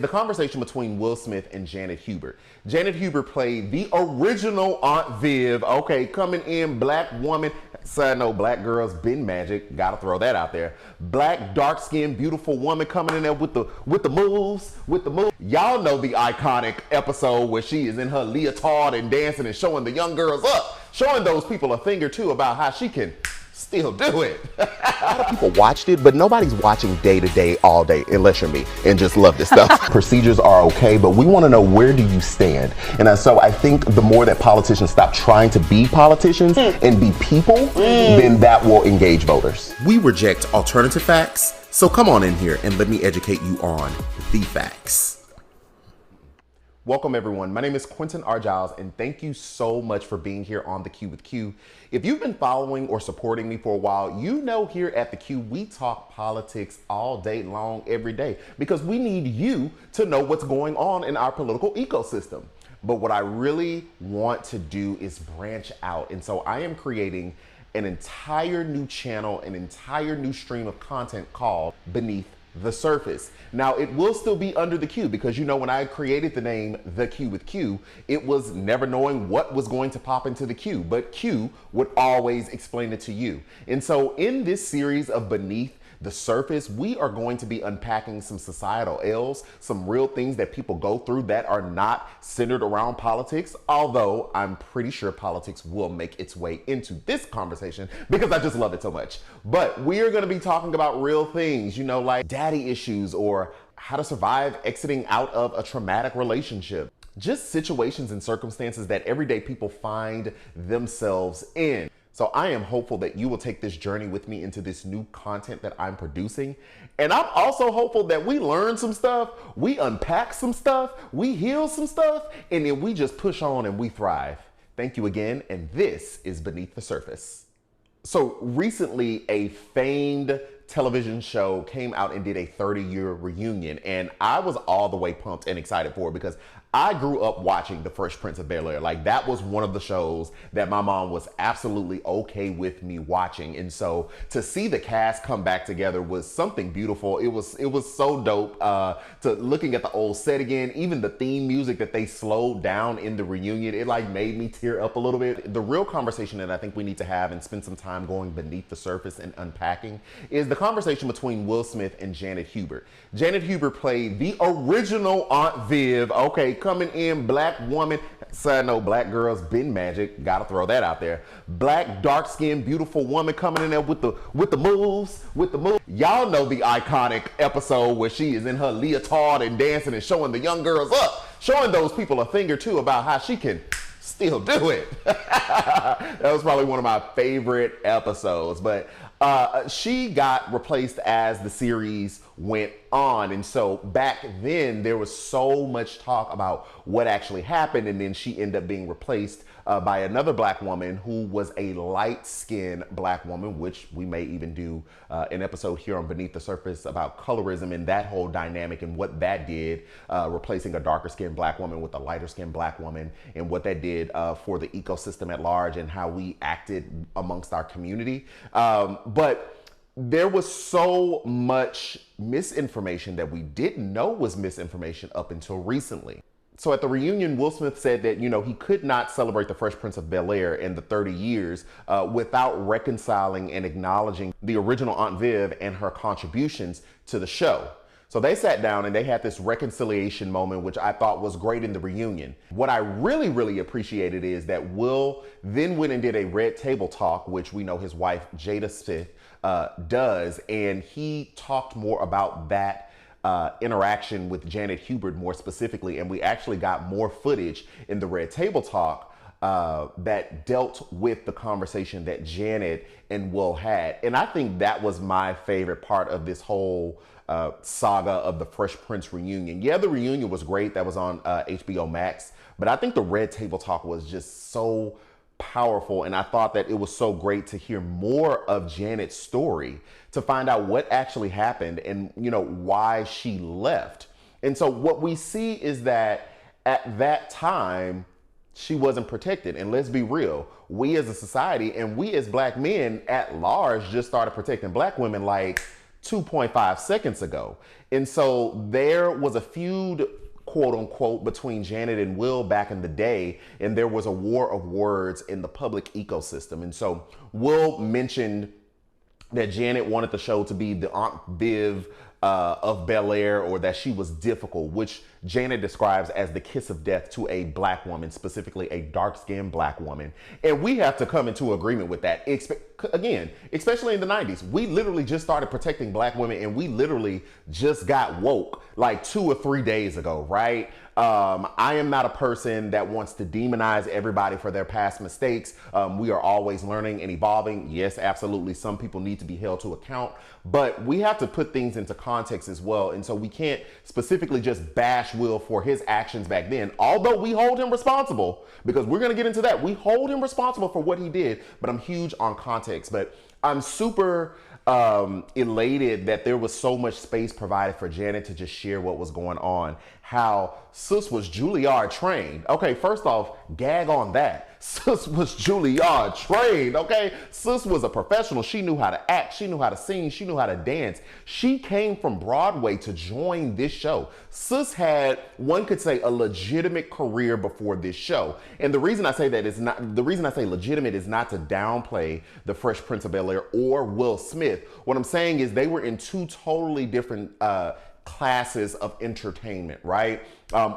the conversation between Will Smith and Janet Hubert. Janet Hubert played the original Aunt Viv. Okay, coming in, black woman. Side note, black girls been magic. Gotta throw that out there. Black, dark-skinned, beautiful woman coming in there with the moves. Y'all know the iconic episode where she is in her leotard and dancing and showing the young girls up, showing those people a thing or two about how she can still do it. A lot of people watched it, but nobody's watching day to day, all day, unless you're me and just love this stuff. Procedures are okay, but we want to know, where do you stand? And so I think the more that politicians stop trying to be politicians and be people, then that will engage voters. We reject alternative facts, so come on in here and let me educate you on the facts. Welcome everyone, my name is Quentin R. Giles and thank you so much for being here on The Q with Q. If you've been following or supporting me for a while, you know here at The Q we talk politics all day long, every day, because we need you to know what's going on in our political ecosystem. But what I really want to do is branch out, and so I am creating an entire new channel, an entire new stream of content called Beneath the Surface. Now it will still be under the Q, because you know when I created the name The Q with Q, it was never knowing what was going to pop into the Q, but Q would always explain it to you. And so in this series of Beneath the Surface, we are going to be unpacking some societal ills, some real things that people go through that are not centered around politics, although I'm pretty sure politics will make its way into this conversation because I just love it so much. But we are going to be talking about real things, you know, like daddy issues or how to survive exiting out of a traumatic relationship. Just situations and circumstances that everyday people find themselves in. So I am hopeful that you will take this journey with me into this new content that I'm producing. And I'm also hopeful that we learn some stuff, we unpack some stuff, we heal some stuff, and then we just push on and we thrive. Thank you again, and this is Beneath the Surface. So recently, a famed television show came out and did a 30-year reunion, and I was all the way pumped and excited for it because I grew up watching The Fresh Prince of Bel-Air. Like, that was one of the shows that my mom was absolutely okay with me watching. And so to see the cast come back together was something beautiful. It was so dope. To looking at the old set again, even the theme music that they slowed down in the reunion, it like made me tear up a little bit. The real conversation that I think we need to have and spend some time going beneath the surface and unpacking is the conversation between Will Smith and Janet Hubert. Janet Hubert played the original Aunt Viv. Okay, coming in, black woman. Side note, black girls been magic. Gotta throw that out there. Black, dark-skinned, beautiful woman coming in there with the moves. Y'all know the iconic episode where she is in her leotard and dancing and showing the young girls up, showing those people a thing or two about how she can still do it. That was probably one of my favorite episodes. But she got replaced as the series went on. And so back then there was so much talk about what actually happened. And then she ended up being replaced by another black woman who was a light-skinned black woman, which we may even do an episode here on Beneath the Surface about colorism and that whole dynamic and what that did, replacing a darker-skinned black woman with a lighter-skinned black woman, and what that did for the ecosystem at large and how we acted amongst our community. But there was so much misinformation that we didn't know was misinformation up until recently. So at the reunion, Will Smith said that, you know, he could not celebrate The Fresh Prince of Bel-Air in the 30 years without reconciling and acknowledging the original Aunt Viv and her contributions to the show. So they sat down and they had this reconciliation moment, which I thought was great in the reunion. What I really, really appreciated is that Will then went and did a red table talk, which we know his wife, Jada Smith, does. And he talked more about that interaction with Janet Hubert more specifically. And we actually got more footage in the red table talk that dealt with the conversation that Janet and Will had. And I think that was my favorite part of this whole saga of the Fresh Prince reunion. Yeah, the reunion was great. That was on HBO Max. But I think the red table talk was just so powerful. And I thought that it was so great to hear more of Janet's story, to find out what actually happened and, you know, why she left. And so what we see is that at that time, she wasn't protected. And let's be real, we as a society and we as black men at large just started protecting black women like 2.5 seconds ago. And so there was a feud, quote unquote, between Janet and Will back in the day, and there was a war of words in the public ecosystem. And so Will mentioned that Janet wanted the show to be the Aunt Viv of Bel-Air, or that she was difficult, which Janet describes as the kiss of death to a black woman, specifically a dark-skinned black woman. And we have to come into agreement with that. Again, especially in the 90s, we literally just started protecting black women, and we literally just got woke like 2 or 3 days ago, right? I am not a person that wants to demonize everybody for their past mistakes. We are always learning and evolving. Yes, absolutely. Some people need to be held to account, but we have to put things into context as well. And so we can't specifically just bash Will for his actions back then, although we hold him responsible, because we're going to get into that. We hold him responsible for what he did, but I'm huge on context. But I'm super elated that there was so much space provided for Janet to just share what was going on. How Sis was Juilliard trained. Okay, first off, gag on that. Sis was Juilliard trained, okay? Sis was a professional. She knew how to act. She knew how to sing. She knew how to dance. She came from Broadway to join this show. Sis had, one could say, a legitimate career before this show. And the reason I say that is not, the reason I say legitimate is not to downplay the Fresh Prince of Bel-Air or Will Smith. What I'm saying is they were in two totally different classes of entertainment, right?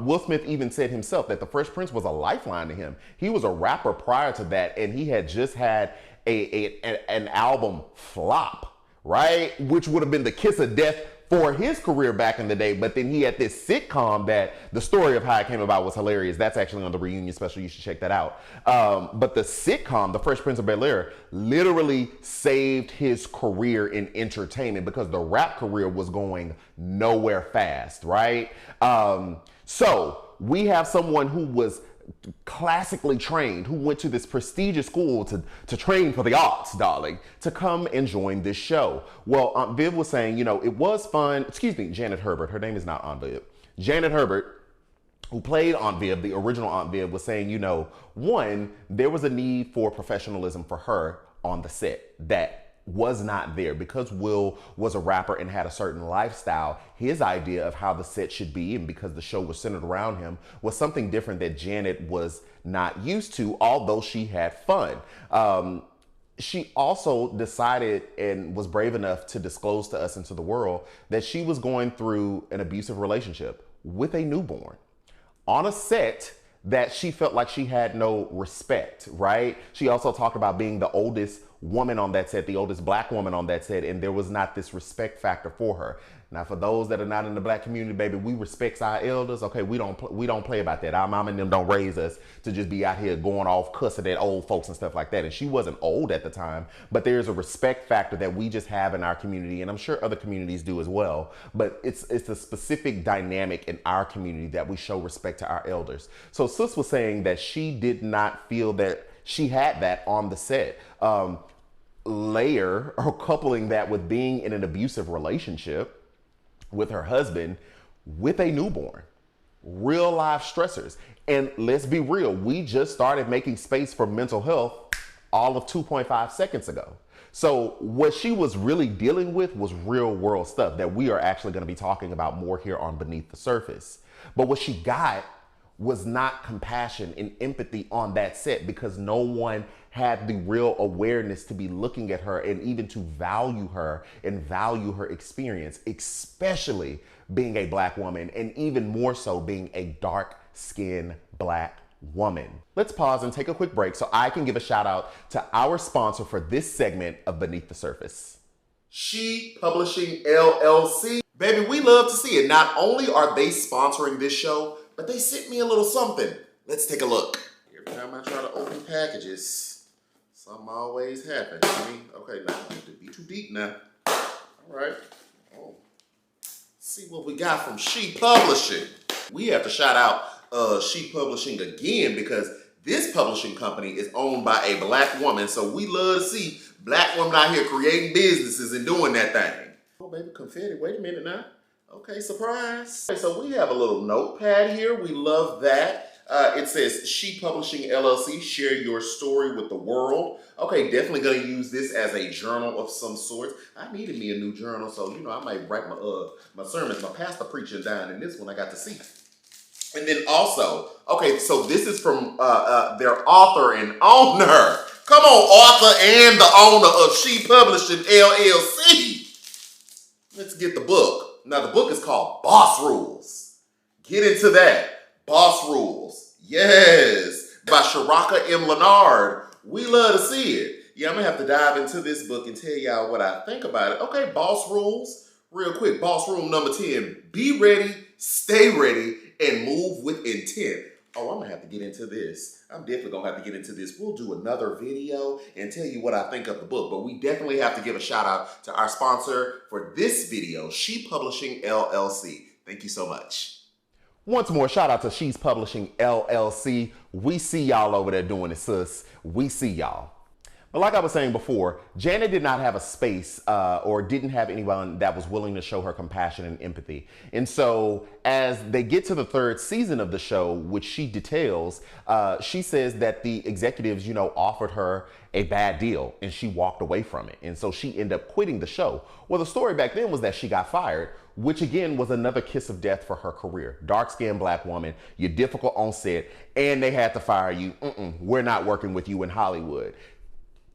Will Smith even said himself that the Fresh Prince was a lifeline to him. He was a rapper prior to that, and he had just had an album flop, right? Which would have been the kiss of death for his career back in the day. But then he had this sitcom that the story of how it came about was hilarious. That's actually on the reunion special. You should check that out. But the sitcom, The Fresh Prince of Bel-Air, literally saved his career in entertainment because the rap career was going nowhere fast, right? So we have someone who was classically trained, who went to this prestigious school to train for the arts, darling, to come and join this show. Well, Aunt Viv was saying, you know, it was fun. Excuse me, Janet Herbert. Her name is not Aunt Viv. Janet Herbert, who played Aunt Viv, the original Aunt Viv, was saying, you know, one, there was a need for professionalism for her on the set that was not there because Will was a rapper and had a certain lifestyle. His idea of how the set should be, and because the show was centered around him, was something different that Janet was not used to, although she had fun. She also decided and was brave enough to disclose to us and to the world that she was going through an abusive relationship with a newborn on a set that she felt like she had no respect, right? She also talked about being the oldest woman on that set, the oldest black woman on that set, and there was not this respect factor for her. Now, for those that are not in the black community, baby, we respect our elders. Okay, we don't play about that. Our mom and them don't raise us to just be out here going off cussing at old folks and stuff like that. And she wasn't old at the time, but there's a respect factor that we just have in our community, and I'm sure other communities do as well. But it's a specific dynamic in our community that we show respect to our elders. So Sis was saying that she did not feel that she had that on the set. Layer or coupling that with being in an abusive relationship with her husband with a newborn, real life stressors. And let's be real, we just started making space for mental health all of 2.5 seconds ago. So what she was really dealing with was real world stuff that we are actually going to be talking about more here on Beneath the Surface. But what she got was not compassion and empathy on that set because no one had the real awareness to be looking at her and even to value her and value her experience, especially being a black woman and even more so being a dark-skinned black woman. Let's pause and take a quick break so I can give a shout out to our sponsor for this segment of Beneath the Surface. She Publishing LLC. Baby, we love to see it. Not only are they sponsoring this show, but they sent me a little something. Let's take a look. Every time I try to open packages, something always happens. I mean, okay, now I need to be too deep now. All right. Oh. See what we got from She Publishing. We have to shout out She Publishing again because this publishing company is owned by a black woman. So we love to see black women out here creating businesses and doing that thing. Oh, baby, confetti. Wait a minute now. Okay, surprise. Okay, so we have a little notepad here. We love that. It says, She Publishing LLC, share your story with the world. Okay, definitely going to use this as a journal of some sort. I needed me a new journal, so, I might write my sermons, my pastor preaching down in this one. I got to see. And then also, okay, so this is from their author and owner. Come on, author and the owner of She Publishing LLC. Let's get the book. Now, the book is called Boss Rules. Get into that. Boss Rules. Yes. By Sharaka M. Leonard. We love to see it. Yeah, I'm going to have to dive into this book and tell y'all what I think about it. Okay, Boss Rules. Real quick, Boss Rule number 10. Be ready, stay ready, and move with intent. Oh, I'm going to have to get into this. I'm definitely going to have to get into this. We'll do another video and tell you what I think of the book. But we definitely have to give a shout out to our sponsor for this video, She Publishing LLC. Thank you so much. Once more, shout out to She's Publishing LLC. We see y'all over there doing it, sis. We see y'all. But like I was saying before, Janet did not have a space or didn't have anyone that was willing to show her compassion and empathy. And so as they get to the third season of the show, which she details, she says that the executives, offered her a bad deal and she walked away from it. And so she ended up quitting the show. Well, the story back then was that she got fired, which again was another kiss of death for her career. Dark-skinned black woman, you're difficult on set, and they had to fire you. We're not working with you in Hollywood.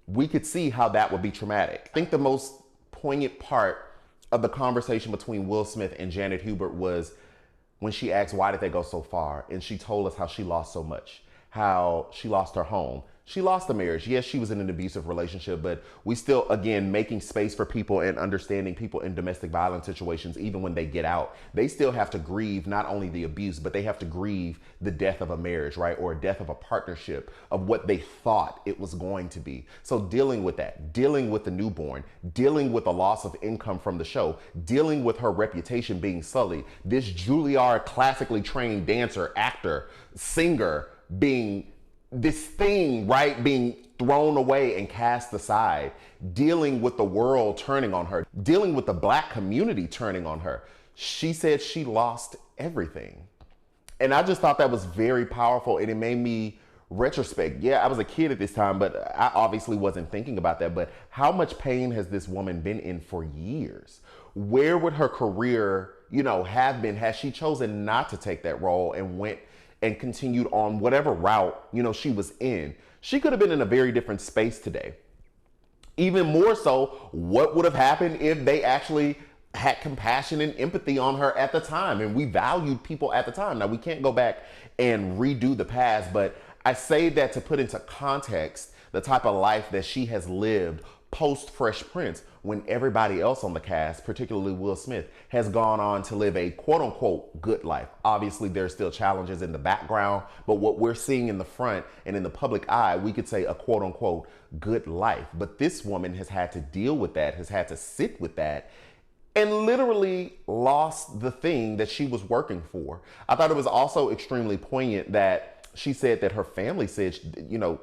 We could see how that would be traumatic. I think the most poignant part of the conversation between Will Smith and Janet Hubert was when she asked, why did they go so far? And she told us how she lost so much, how she lost her home. She lost the marriage. Yes, she was in an abusive relationship, but we still, again, making space for people and understanding people in domestic violence situations, even when they get out, they still have to grieve not only the abuse, but they have to grieve the death of a marriage, right? Or a death of a partnership, of what they thought it was going to be. So dealing with that, dealing with the newborn, dealing with the loss of income from the show, dealing with her reputation being sullied, this Juilliard classically trained dancer, actor, singer being this thing, right, being thrown away and cast aside, dealing with the world turning on her, dealing with the black community turning on her. She said she lost everything. And I just thought that was very powerful, and it made me retrospect. Yeah, I was a kid at this time, but I obviously wasn't thinking about that. But how much pain has this woman been in for years? Where would her career, have been had she chosen not to take that role and went and continued on whatever route, she was in? She could have been in a very different space today. Even more so, what would have happened if they actually had compassion and empathy on her at the time, and we valued people at the time? Now, we can't go back and redo the past, but I say that to put into context the type of life that she has lived post Fresh Prince, when everybody else on the cast, particularly Will Smith, has gone on to live a quote unquote good life. Obviously, there's still challenges in the background, but what we're seeing in the front and in the public eye, we could say a quote unquote good life. But this woman has had to deal with that, has had to sit with that, and literally lost the thing that she was working for. I thought it was also extremely poignant that she said that her family said,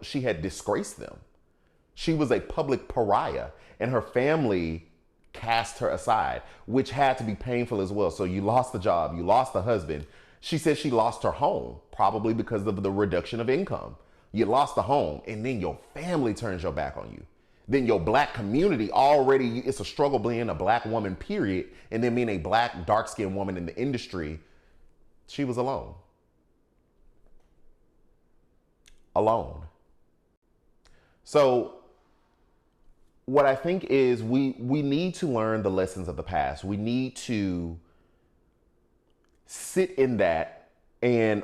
she had disgraced them. She was a public pariah, and her family cast her aside, which had to be painful as well. So you lost the job, you lost the husband. She said she lost her home, probably because of the reduction of income. You lost the home, and then your family turns your back on you. Then your black community already, it's a struggle being a black woman, period, and then being a black, dark-skinned woman in the industry. She was alone. Alone. So what I think is we need to learn the lessons of the past. We need to sit in that and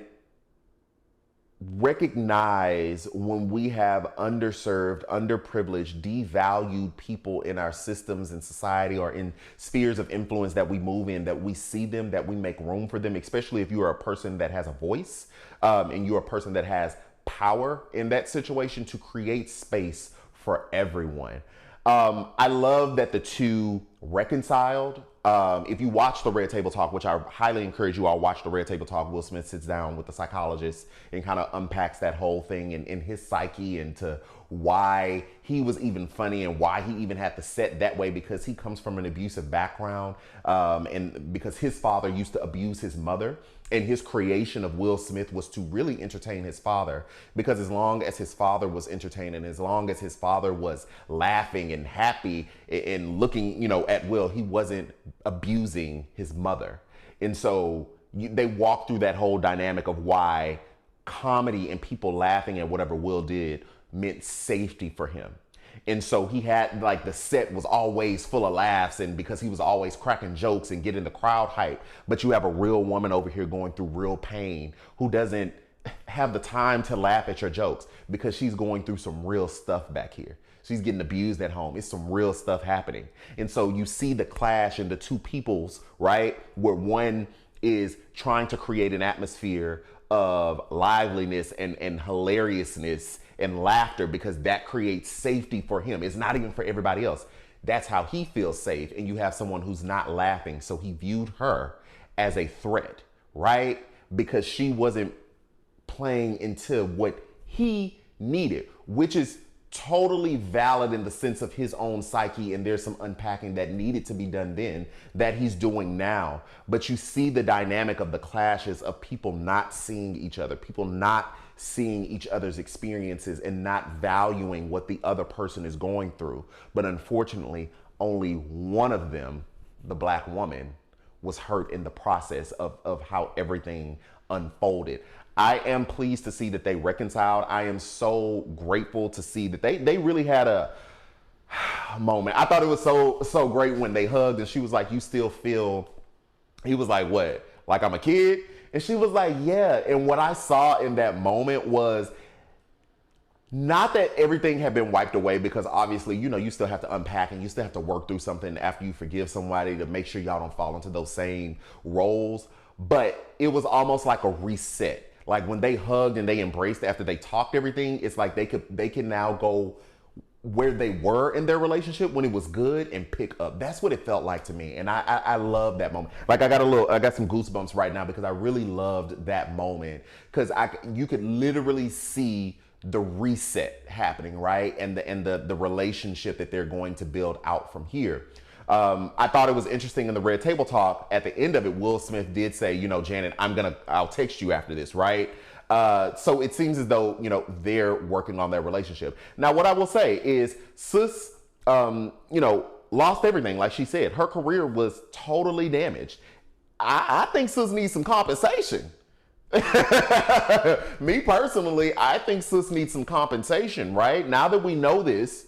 recognize when we have underserved, underprivileged, devalued people in our systems and society or in spheres of influence that we move in, that we see them, that we make room for them, especially if you are a person that has a voice and you're a person that has power in that situation, to create space for everyone. I love that the two reconciled. If you watch the Red Table Talk, which I highly encourage you all watch the Red Table Talk, Will Smith sits down with the psychologist and kind of unpacks that whole thing and his psyche, and to why he was even funny and why he even had to set that way, because he comes from an abusive background and because his father used to abuse his mother. And his creation of Will Smith was to really entertain his father, because as long as his father was entertaining, as long as his father was laughing and happy and looking, at Will, he wasn't abusing his mother. And so they walked through that whole dynamic of why comedy and people laughing at whatever Will did meant safety for him. And so he had, like, the set was always full of laughs, and because he was always cracking jokes and getting the crowd hype. But you have a real woman over here going through real pain who doesn't have the time to laugh at your jokes because she's going through some real stuff back here. She's getting abused at home. It's some real stuff happening. And so you see the clash in the two peoples, right? Where one is trying to create an atmosphere of liveliness and hilariousness and laughter, because that creates safety for him. It's not even for everybody else. That's how he feels safe. And you have someone who's not laughing. So he viewed her as a threat, right? Because she wasn't playing into what he needed, which is totally valid in the sense of his own psyche. And there's some unpacking that needed to be done then that he's doing now. But you see the dynamic of the clashes of people not seeing each other, people not seeing each other's experiences and not valuing what the other person is going through. But unfortunately, only one of them, the black woman, was hurt in the process of how everything unfolded. I am pleased to see that they reconciled. I am so grateful to see that they really had a moment. I thought it was so great when they hugged and she was like, "You still feel," he was like, "What? Like I'm a kid?" And she was like, "Yeah." And what I saw in that moment was not that everything had been wiped away, because obviously, you still have to unpack and you still have to work through something after you forgive somebody to make sure y'all don't fall into those same roles. But it was almost like a reset. Like when they hugged and they embraced after they talked everything, it's like they can now go where they were in their relationship when it was good and pick up. That's what it felt like to me. And I love that moment. Like I got some goosebumps right now because I really loved that moment, because you could literally see the reset happening, right? And the relationship that they're going to build out from here. I thought it was interesting in the Red Table Talk at the end of it, Will Smith did say, "Janet, I'll text you after this," right? So it seems as though, they're working on their relationship. Now, what I will say is Sis, lost everything. Like she said, her career was totally damaged. I think Sis needs some compensation. Me personally, I think Sis needs some compensation, right? Now that we know this,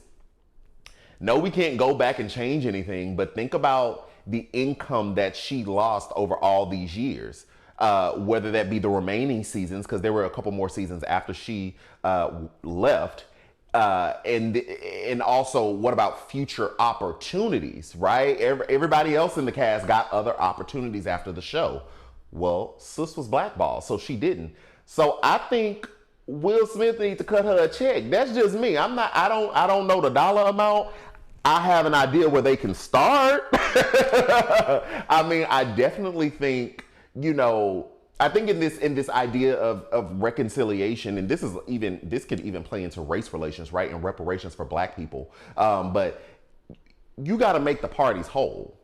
no, we can't go back and change anything, but think about the income that she lost over all these years. Whether that be the remaining seasons, because there were a couple more seasons after she left, and also what about future opportunities, right? Everybody else in the cast got other opportunities after the show. Well, Sis was blackballed, so she didn't. So I think Will Smith needs to cut her a check. That's just me. I don't know the dollar amount. I have an idea where they can start. I mean, I definitely think, I think in this idea of reconciliation, and this could even play into race relations, right? And reparations for black people. But you got to make the parties whole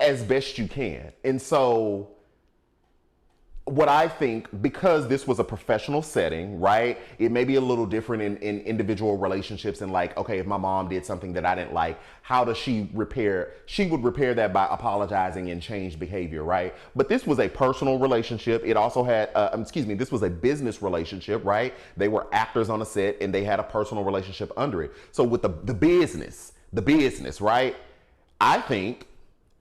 as best you can. And so what I think, because this was a professional setting, right? It may be a little different in individual relationships, and like, okay, if my mom did something that I didn't like, how does she repair? She would repair that by apologizing and change behavior, right? But this was a personal relationship. It also had, this was a business relationship, right? They were actors on a set and they had a personal relationship under it. So with the business, right? I think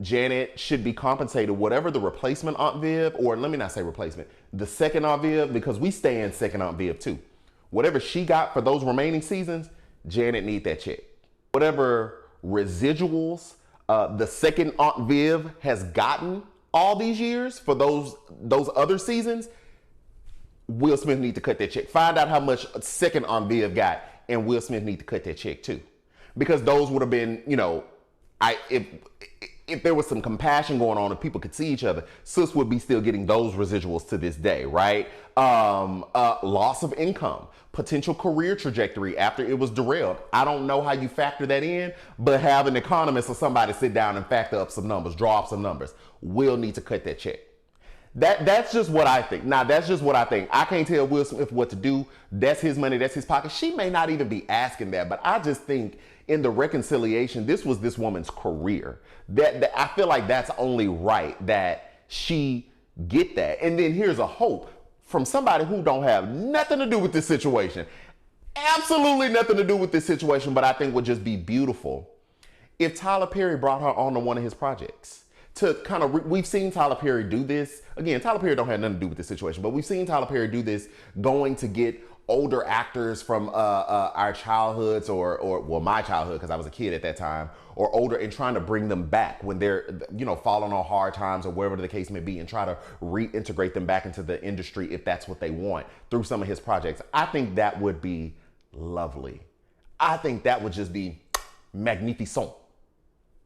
Janet should be compensated whatever the replacement Aunt Viv, or let me not say replacement, the second Aunt Viv, because we stay in second Aunt Viv too. Whatever she got for those remaining seasons, Janet need that check. Whatever residuals the second Aunt Viv has gotten all these years for those other seasons, Will Smith need to cut that check. Find out how much second Aunt Viv got, and Will Smith need to cut that check too. Because those would have been, if there was some compassion going on and people could see each other, Sis would be still getting those residuals to this day, right? Loss of income, potential career trajectory after it was derailed. I don't know how you factor that in, but have an economist or somebody sit down and factor up some numbers, draw up some numbers. We'll need to cut that check. That's just what I think. Now, that's just what I think. I can't tell Will Smith what to do. That's his money. That's his pocket. She may not even be asking that, but I just think in the reconciliation, this was this woman's career. That I feel like that's only right that she get that. And then here's a hope from somebody who don't have nothing to do with this situation. Absolutely nothing to do with this situation, but I think would just be beautiful if Tyler Perry brought her on to one of his projects. To kind of, we've seen Tyler Perry do this. Again, Tyler Perry don't have nothing to do with this situation, but we've seen Tyler Perry do this, going to get older actors from our childhoods or well, my childhood, because I was a kid at that time, or older, and trying to bring them back when they're, falling on hard times or wherever the case may be, and try to reintegrate them back into the industry if that's what they want through some of his projects. I think that would be lovely. I think that would just be magnificent.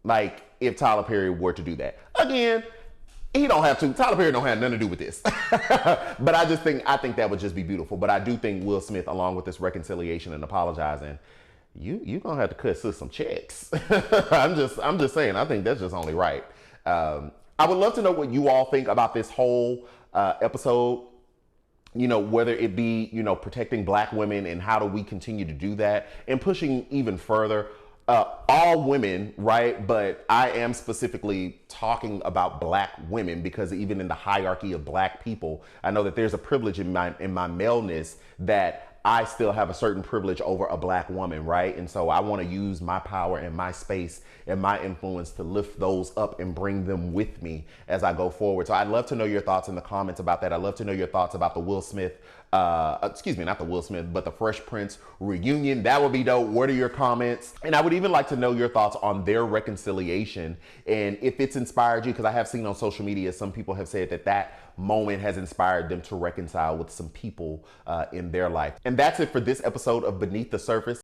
Like, if Tyler Perry were to do that. Again, he don't have to. Tyler Perry don't have nothing to do with this. But I think that would just be beautiful. But I do think Will Smith, along with this reconciliation and apologizing, you gonna have to cut sis some checks. I'm just saying, I think that's just only right. I would love to know what you all think about this whole episode. Whether it be, protecting Black women, and how do we continue to do that, and pushing even further. All women, right? But I am specifically talking about Black women, because even in the hierarchy of Black people, I know that there's a privilege in my maleness that I still have a certain privilege over a Black woman, right? And so I want to use my power and my space and my influence to lift those up and bring them with me as I go forward. So I'd love to know your thoughts in the comments about that. I'd love to know your thoughts about the Will Smith, not the Will Smith, but the Fresh Prince reunion. That would be dope. What are your comments? And I would even like to know your thoughts on their reconciliation, and if it's inspired you, because I have seen on social media, some people have said that moment has inspired them to reconcile with some people in their life. And that's it for this episode of Beneath the Surface.